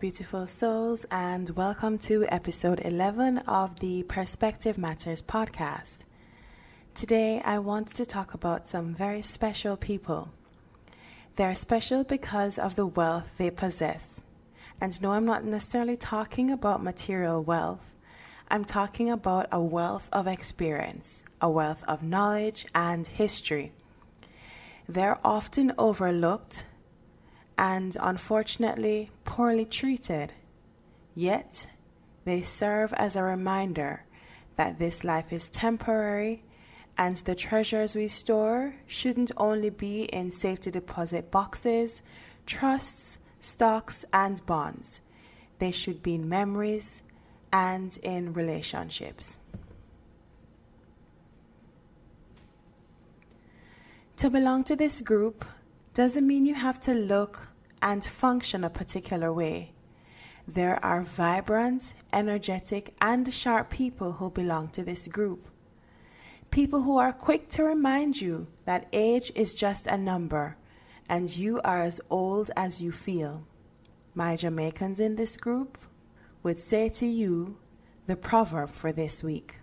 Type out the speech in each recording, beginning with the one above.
beautiful souls, and welcome to episode 11 of the Perspective Matters podcast. Today, I want to talk about some very special people. They're special because of the wealth they possess. And no, I'm not necessarily talking about material wealth. I'm talking about a wealth of experience, a wealth of knowledge and history. They're often overlooked and unfortunately poorly treated. Yet, they serve as a reminder that this life is temporary and the treasures we store shouldn't only be in safety deposit boxes, trusts, stocks, and bonds. They should be in memories and in relationships. To belong to this group doesn't mean you have to look and function a particular way. There are vibrant, energetic, and sharp people who belong to this group. People who are quick to remind you that age is just a number and you are as old as you feel. My Jamaicans in this group would say to you the proverb for this week.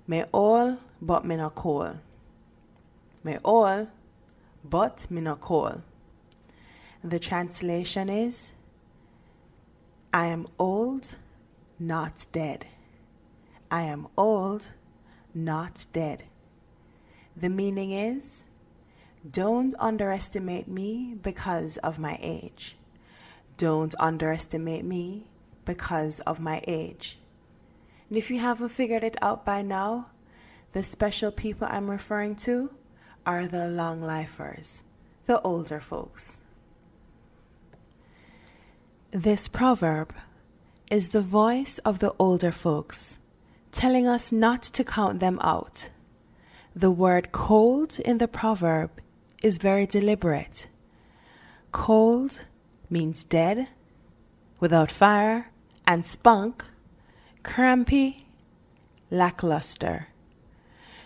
Me all, but me no cool. Me all, but me no cool. The translation is, I am old, not dead. I am old, not dead. The meaning is, don't underestimate me because of my age. Don't underestimate me because of my age. And if you haven't figured it out by now, the special people I'm referring to are the long lifers, the older folks. This proverb is the voice of the older folks, telling us not to count them out. The word cold in the proverb is very deliberate. Cold means dead, without fire, and spunk, crampy, lackluster.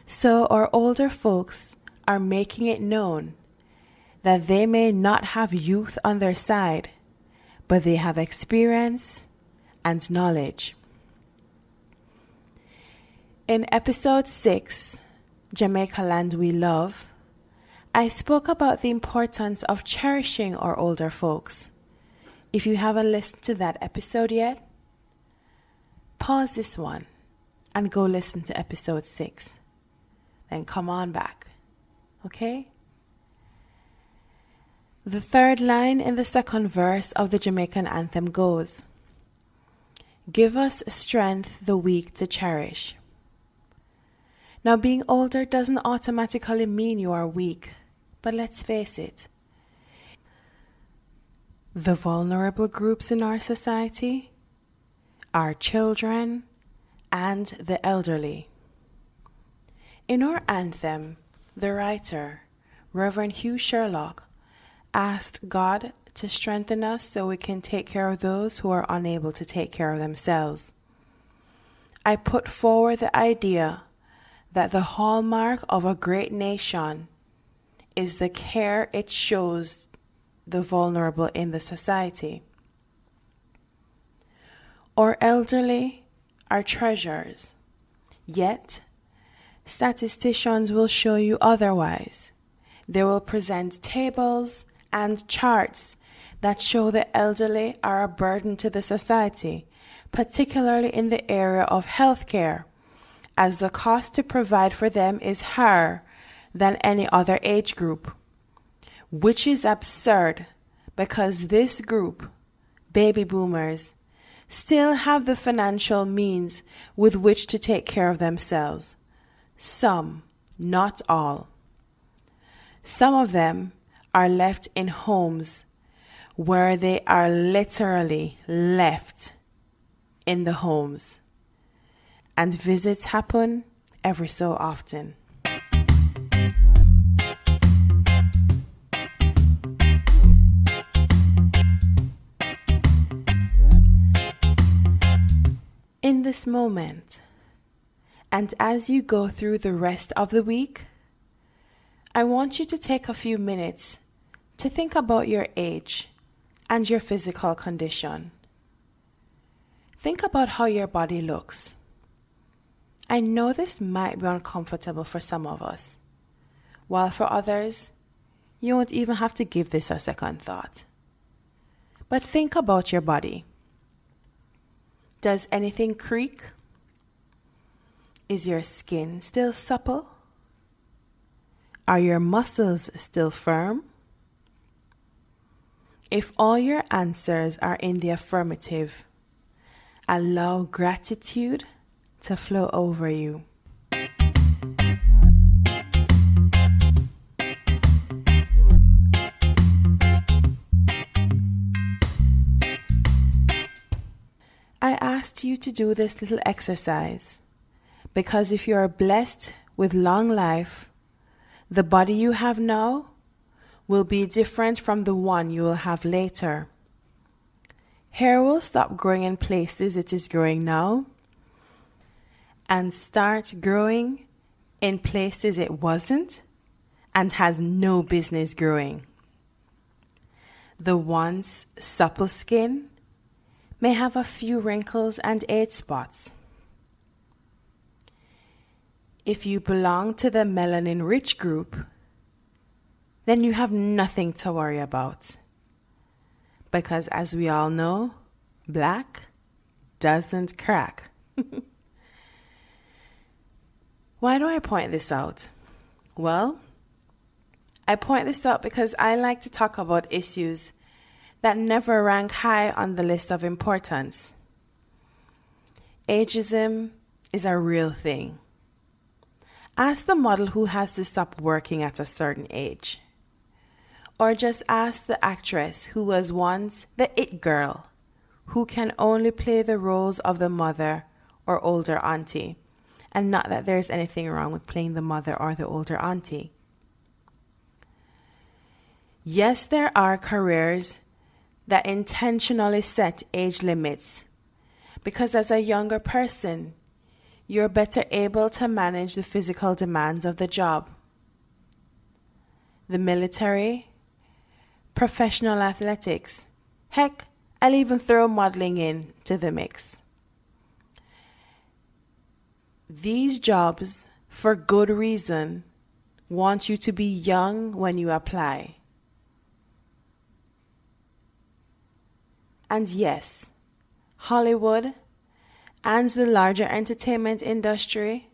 So our older folks are making it known that they may not have youth on their side, but they have experience and knowledge. In episode 6, Jamaica Land We Love, I spoke about the importance of cherishing our older folks. If you haven't listened to that episode yet, pause this one and go listen to episode 6. Then come on back. Okay? The third line in the second verse of the Jamaican anthem goes, give us strength the weak to cherish. Now, being older doesn't automatically mean you are weak, but let's face it. The vulnerable groups in our society are children and the elderly. In our anthem, the writer, Reverend Hugh Sherlock, asked God to strengthen us so we can take care of those who are unable to take care of themselves. I put forward the idea that the hallmark of a great nation is the care it shows the vulnerable in the society. Our elderly are treasures, yet statisticians will show you otherwise. They will present tables and charts that show the elderly are a burden to the society, particularly in the area of healthcare, as the cost to provide for them is higher than any other age group, which is absurd because this group, baby boomers, still have the financial means with which to take care of themselves. Some, not all. Some of them are left in homes where they are literally left in the homes, and visits happen every so often. in this moment, and as you go through the rest of the week, I want you to take a few minutes to think about your age and your physical condition. Think about how your body looks. I know this might be uncomfortable for some of us, while for others, you won't even have to give this a second thought. But think about your body. Does anything creak? Is your skin still supple? Are your muscles still firm? If all your answers are in the affirmative, allow gratitude to flow over you. I asked you to do this little exercise because if you are blessed with long life, the body you have now will be different from the one you will have later. Hair will stop growing in places it is growing now and start growing in places it wasn't and has no business growing. The once supple skin may have a few wrinkles and age spots. If you belong to the melanin-rich group, then you have nothing to worry about. Because as we all know, black doesn't crack. Why do I point this out? Well, I point this out because I like to talk about issues that never rank high on the list of importance. Ageism is a real thing. Ask the model who has to stop working at a certain age. Or just ask the actress who was once the it girl, who can only play the roles of the mother or older auntie. And not that there's anything wrong with playing the mother or the older auntie. Yes, there are careers that intentionally set age limits, because as a younger person, you're better able to manage the physical demands of the job. The military, professional athletics, heck, I'll even throw modeling in to the mix. These jobs, for good reason, want you to be young when you apply. And yes, Hollywood and the larger entertainment industry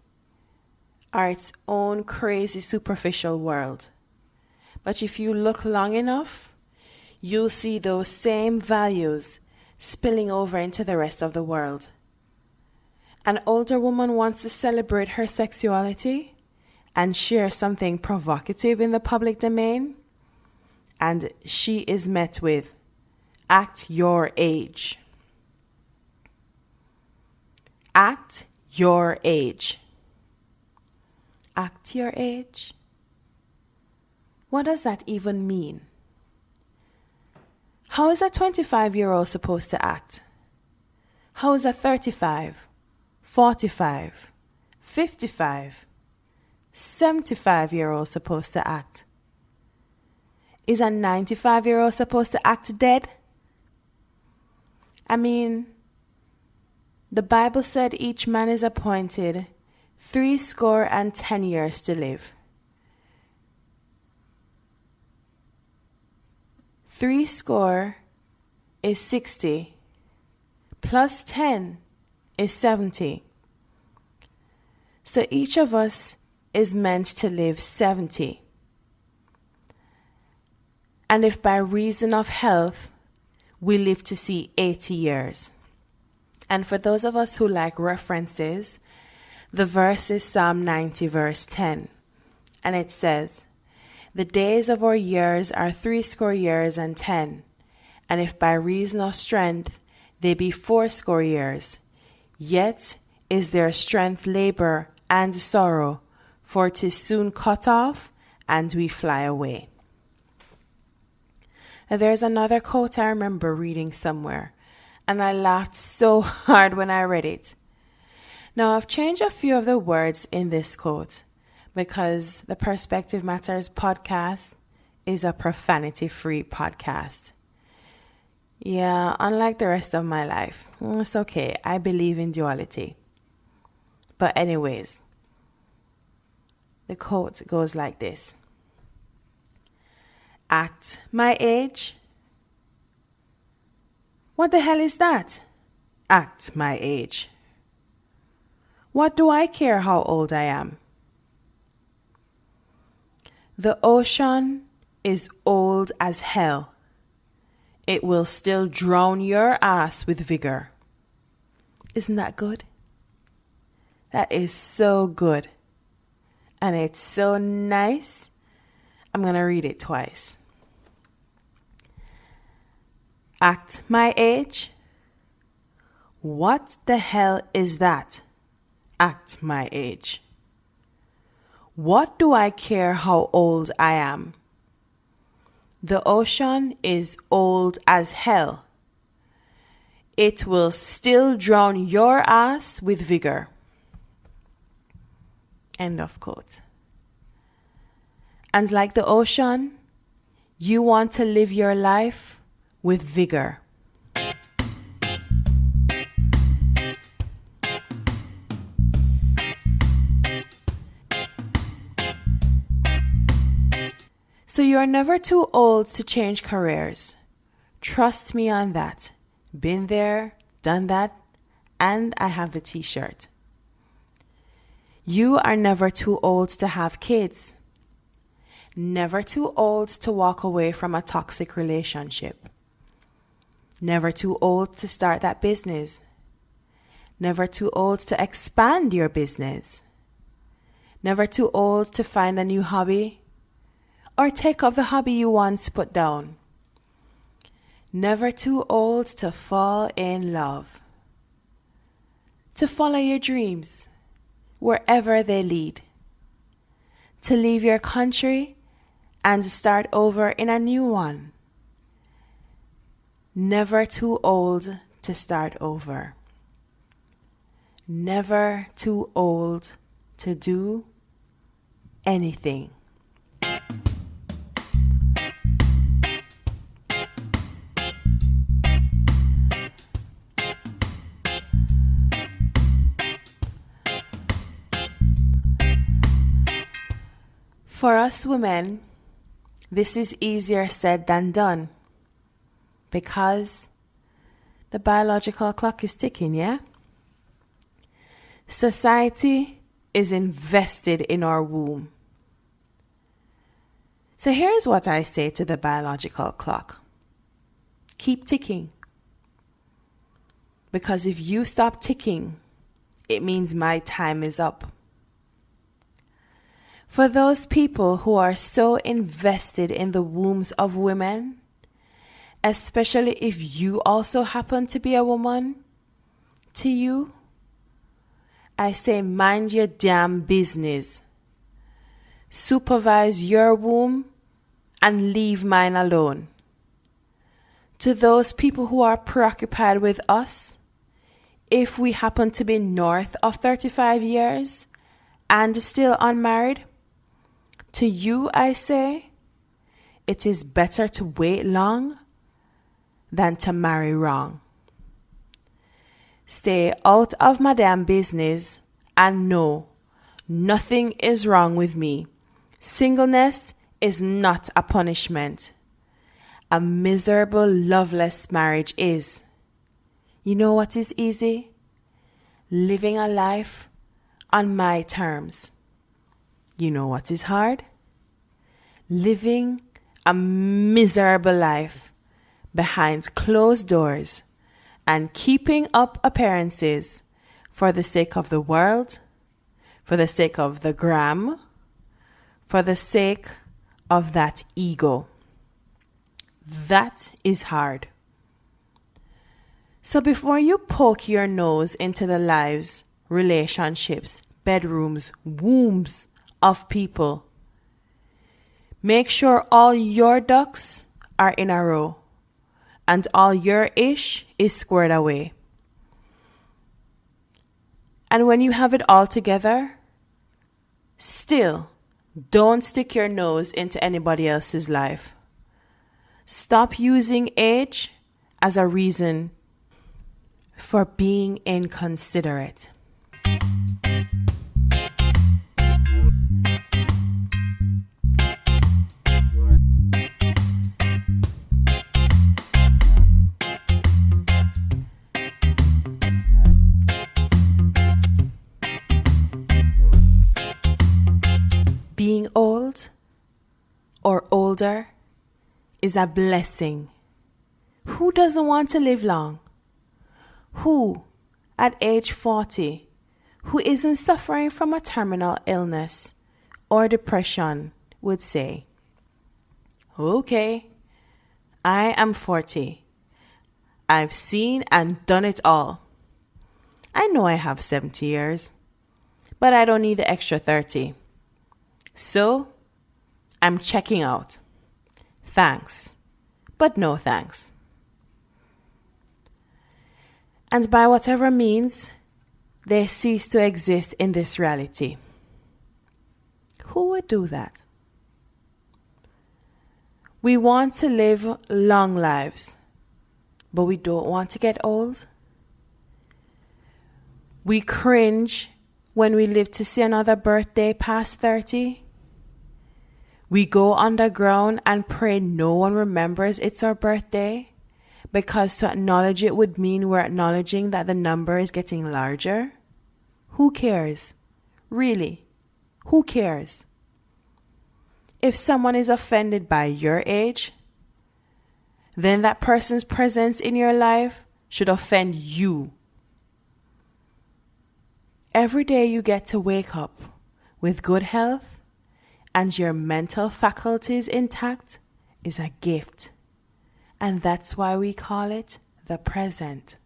are its own crazy superficial world. But if you look long enough, you'll see those same values spilling over into the rest of the world. An older woman wants to celebrate her sexuality and share something provocative in the public domain, and she is met with, "Act your age." Act your age. Act your age? What does that even mean? How is a 25-year-old supposed to act? How is a 35, 45, 55, 75-year-old supposed to act? Is a 95-year-old supposed to act dead? I mean, the Bible said each man is appointed 70 years to live. 70 is 60, plus 10 is 70. So each of us is meant to live 70. And if by reason of health, we live to see 80 years. And for those of us who like references, the verse is Psalm 90, verse 10. And it says, "The days of our years are 70 years and 10. And if by reason of strength they be 80 years, yet is their strength labor and sorrow, for 'tis soon cut off, and we fly away." And there's another quote I remember reading somewhere, and I laughed so hard when I read it. Now, I've changed a few of the words in this quote because the Perspective Matters podcast is a profanity-free podcast. Yeah, unlike the rest of my life, it's okay. I believe in duality. But anyways, the quote goes like this. At my age? What the hell is that? At my age. What do I care how old I am? The ocean is old as hell. It will still drown your ass with vigor. Isn't that good? That is so good. And it's so nice. I'm going to read it twice. At my age? What the hell is that? At my age. What do I care how old I am? The ocean is old as hell. It will still drown your ass with vigor. End of quote. And like the ocean, you want to live your life with vigor. So you are never too old to change careers. Trust me on that. Been there, done that, and I have the t-shirt. You are never too old to have kids. Never too old to walk away from a toxic relationship. Never too old to start that business. Never too old to expand your business. Never too old to find a new hobby or take up the hobby you once put down. Never too old to fall in love. To follow your dreams wherever they lead. To leave your country and start over in a new one. Never too old to start over. Never too old to do anything. For us women, this is easier said than done because the biological clock is ticking, yeah? Society is invested in our womb. So here's what I say to the biological clock. Keep ticking. Because if you stop ticking, it means my time is up. For those people who are so invested in the wombs of women, especially if you also happen to be a woman, to you, I say mind your damn business. Supervise your womb and leave mine alone. To those people who are preoccupied with us, if we happen to be north of 35 years and still unmarried, to you I say, it is better to wait long than to marry wrong. Stay out of my damn business and know nothing is wrong with me. Singleness is not a punishment. A miserable, loveless marriage is. You know what is easy? Living a life on my terms. You know what is hard? Living a miserable life behind closed doors and keeping up appearances for the sake of the world, for the sake of the gram, for the sake of that ego. That is hard. So before you poke your nose into the lives, relationships, bedrooms, wombs of people, make sure all your ducks are in a row and all your ish is squared away. And when you have it all together, still don't stick your nose into anybody else's life. Stop using age as a reason for being inconsiderate. Being old or older is a blessing. Who doesn't want to live long? Who, at age 40, who isn't suffering from a terminal illness or depression, would say, okay, I am 40. I've seen and done it all. I know I have 70 years, but I don't need the extra 30. So, I'm checking out. Thanks, but no thanks. And by whatever means, they cease to exist in this reality. Who would do that? We want to live long lives, but we don't want to get old. We cringe when we live to see another birthday past 30. We go underground and pray no one remembers it's our birthday, because to acknowledge it would mean we're acknowledging that the number is getting larger. Who cares? Really? Who cares? If someone is offended by your age, then that person's presence in your life should offend you. Every day you get to wake up with good health and your mental faculties intact is a gift. And that's why we call it the present.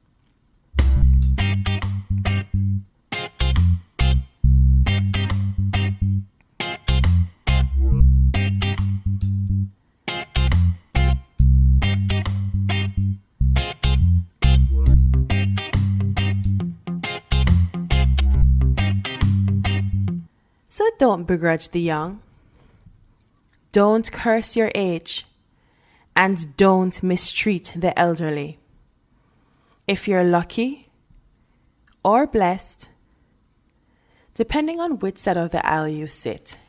So don't begrudge the young. Don't curse your age. And don't mistreat the elderly. If you're lucky or blessed, depending on which side of the aisle you sit,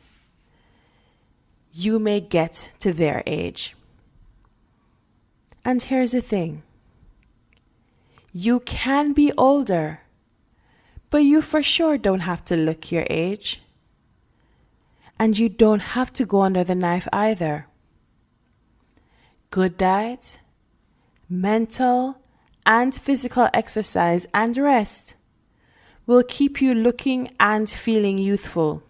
you may get to their age. And here's the thing. You can be older, but you for sure don't have to look your age. And you don't have to go under the knife either. Good diet, mental and physical exercise and rest will keep you looking and feeling youthful.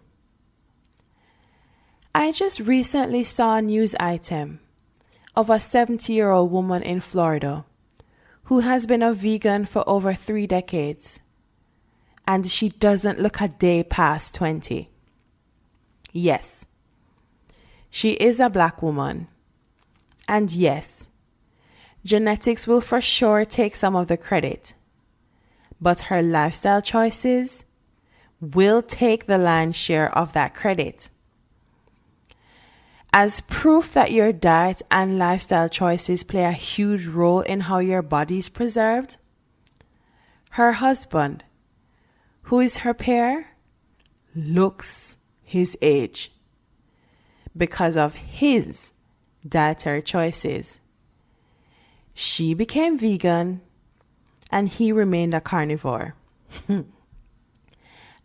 I just recently saw a news item of a 70-year-old woman in Florida who has been a vegan for over 3 decades, and she doesn't look a day past 20. Yes, she is a black woman. And yes, genetics will for sure take some of the credit, but her lifestyle choices will take the lion's share of that credit. As proof that your diet and lifestyle choices play a huge role in how your body is preserved, her husband, who is her peer, looks his age because of his dietary choices. She became vegan and he remained a carnivore.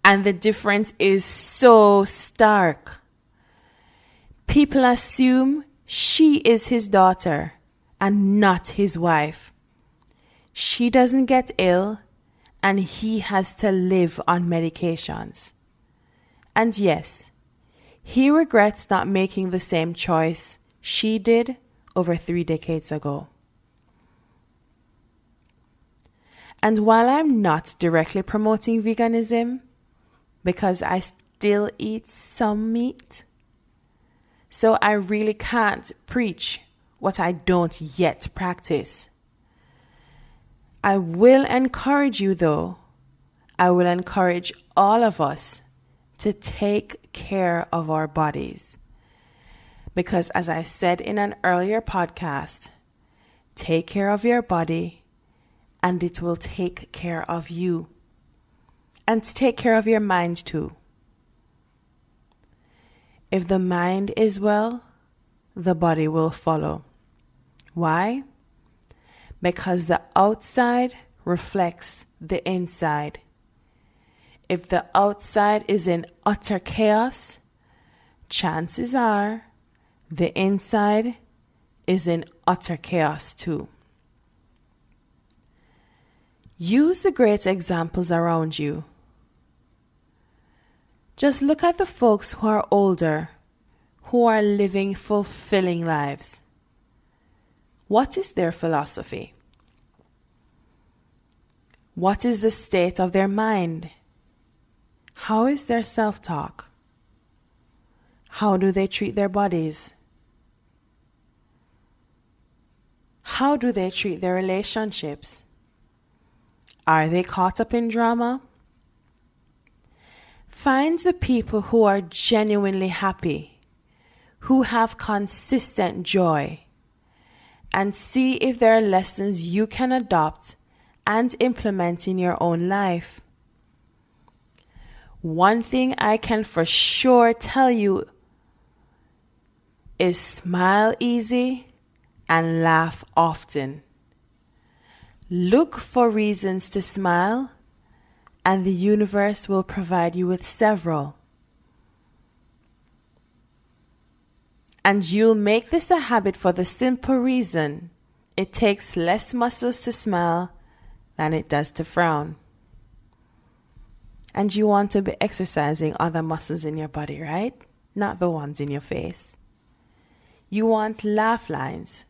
And the difference is so stark. People assume she is his daughter and not his wife. She doesn't get ill and he has to live on medications. And yes, he regrets not making the same choice she did over 3 decades ago. And while I'm not directly promoting veganism, because I still eat some meat, so I really can't preach what I don't yet practice. I will encourage you though, I will encourage all of us to take care of our bodies. Because as I said in an earlier podcast, take care of your body and it will take care of you. And take care of your mind too. If the mind is well, the body will follow. Why? Because the outside reflects the inside. If the outside is in utter chaos, chances are the inside is in utter chaos too. Use the great examples around you. Just look at the folks who are older, who are living fulfilling lives. What is their philosophy? What is the state of their mind? How is their self-talk? How do they treat their bodies? How do they treat their relationships? Are they caught up in drama? Find the people who are genuinely happy, who have consistent joy, and see if there are lessons you can adopt and implement in your own life. One thing I can for sure tell you is smile easy and laugh often. Look for reasons to smile, and the universe will provide you with several. And you'll make this a habit for the simple reason it takes less muscles to smile than it does to frown. And you want to be exercising other muscles in your body, right? Not the ones in your face. You want laugh lines,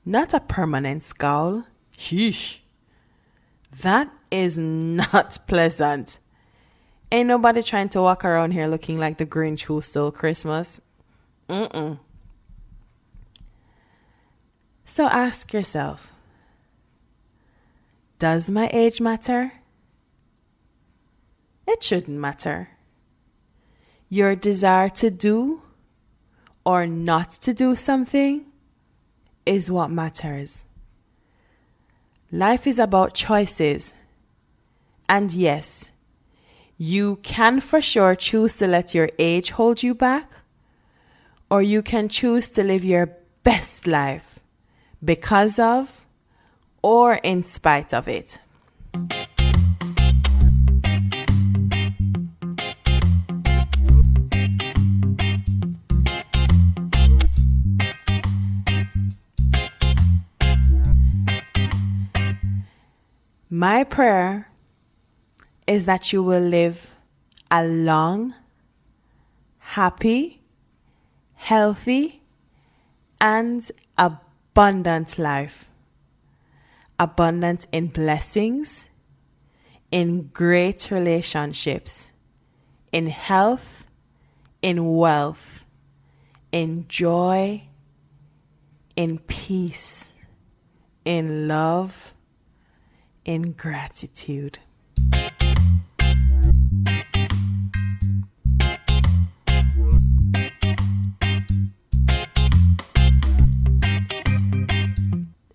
not a permanent scowl. Sheesh. That is not pleasant. Ain't nobody trying to walk around here looking like the Grinch who stole Christmas. So ask yourself, does my age matter? It shouldn't matter. Your desire to do or not to do something is what matters. Life is about choices. And yes, you can for sure choose to let your age hold you back, or you can choose to live your best life because of or in spite of it. My prayer is that you will live a long, happy, healthy, and abundant life. Abundant in blessings, in great relationships, in health, in wealth, in joy, in peace, in love, in gratitude.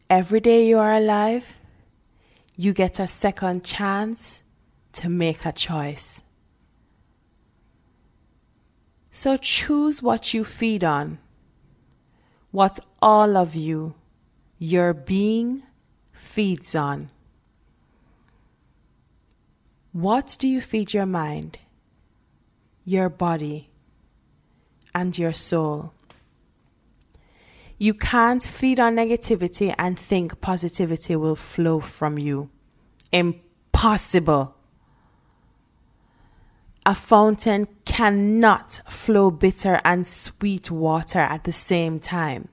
Every day you are alive, you get a second chance to make a choice. So choose what you feed on, what all of you, your being, feeds on. What do you feed your mind, your body, and your soul? You can't feed on negativity and think positivity will flow from you. Impossible. A fountain cannot flow bitter and sweet water at the same time.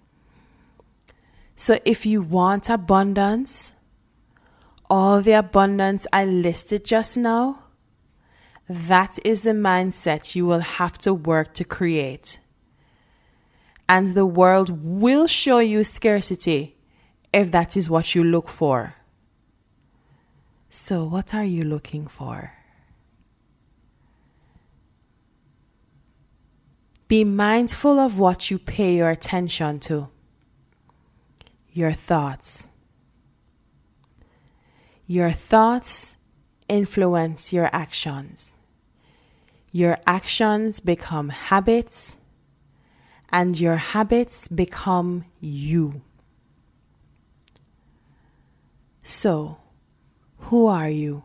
So if you want abundance, all the abundance I listed just now, that is the mindset you will have to work to create. And the world will show you scarcity if that is what you look for. So what are you looking for? Be mindful of what you pay your attention to. Your thoughts. Your thoughts influence your actions. Your actions become habits, and your habits become you. So, who are you?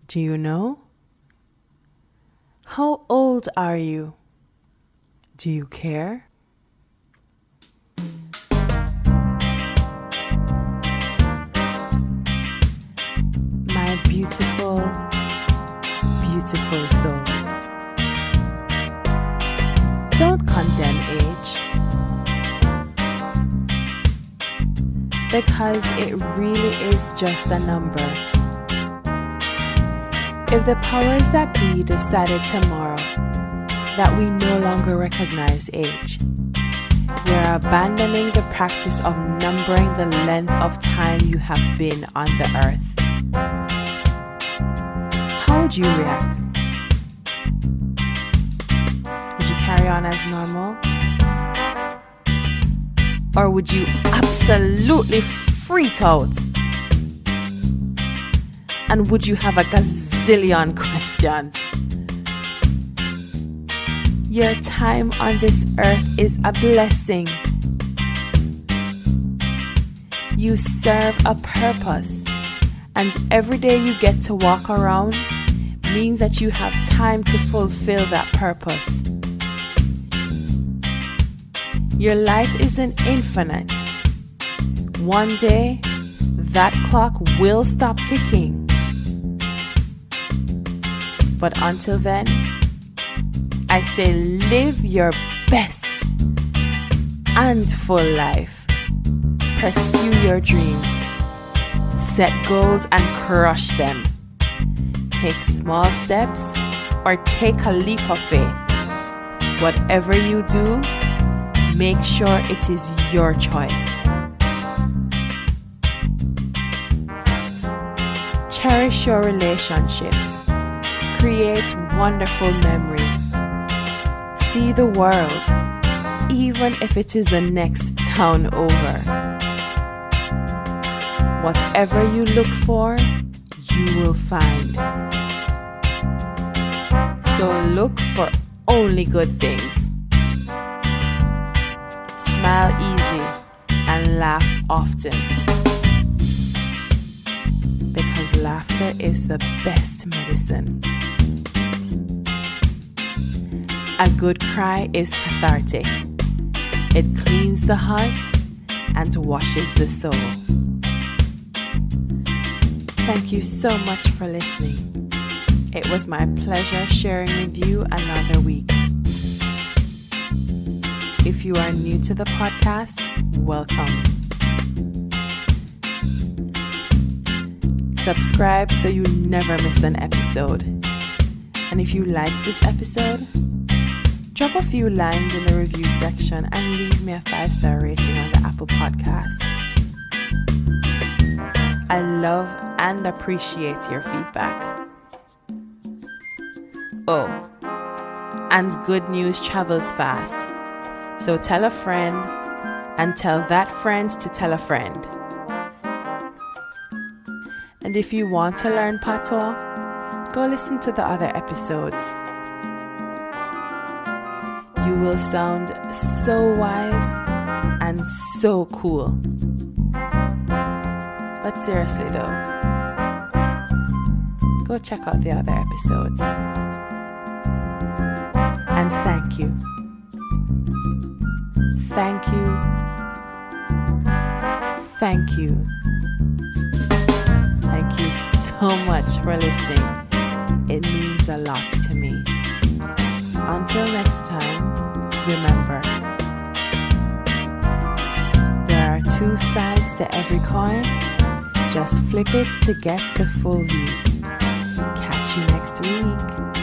Do you know? How old are you? Do you care? My beautiful, beautiful souls. Don't condemn age, because it really is just a number. If the powers that be decided tomorrow that we no longer recognize age, we are abandoning the practice of numbering the length of time you have been on the earth. How would you react? Would you carry on as normal? Or would you absolutely freak out? And would you have a gazillion questions? Your time on this earth is a blessing. You serve a purpose, and every day you get to walk around means that you have time to fulfill that purpose. Your life isn't infinite. One day, that clock will stop ticking. But until then, I say live your best and full life. Pursue your dreams. Set goals and crush them. Take small steps or take a leap of faith. Whatever you do, make sure it is your choice. Cherish your relationships. Create wonderful memories. See the world, even if it is the next town over. Whatever you look for, you will find. So look for only good things. Smile easy and laugh often, because laughter is the best medicine. A good cry is cathartic. It cleans the heart and washes the soul. Thank you so much for listening. It was my pleasure sharing with you another week. If you are new to the podcast, welcome. Subscribe so you never miss an episode. And if you liked this episode, drop a few lines in the review section and leave me a 5-star rating on the Apple Podcasts. I love and appreciate your feedback. Oh, and good news travels fast. So tell a friend and tell that friend to tell a friend. And if you want to learn patois, go listen to the other episodes. You will sound so wise and so cool. But seriously though, go check out the other episodes. And thank you. Thank you. Thank you. Thank you so much for listening. It means a lot to me. Until next time, remember, there are two sides to every coin. Just flip it to get the full view. Catch you next week.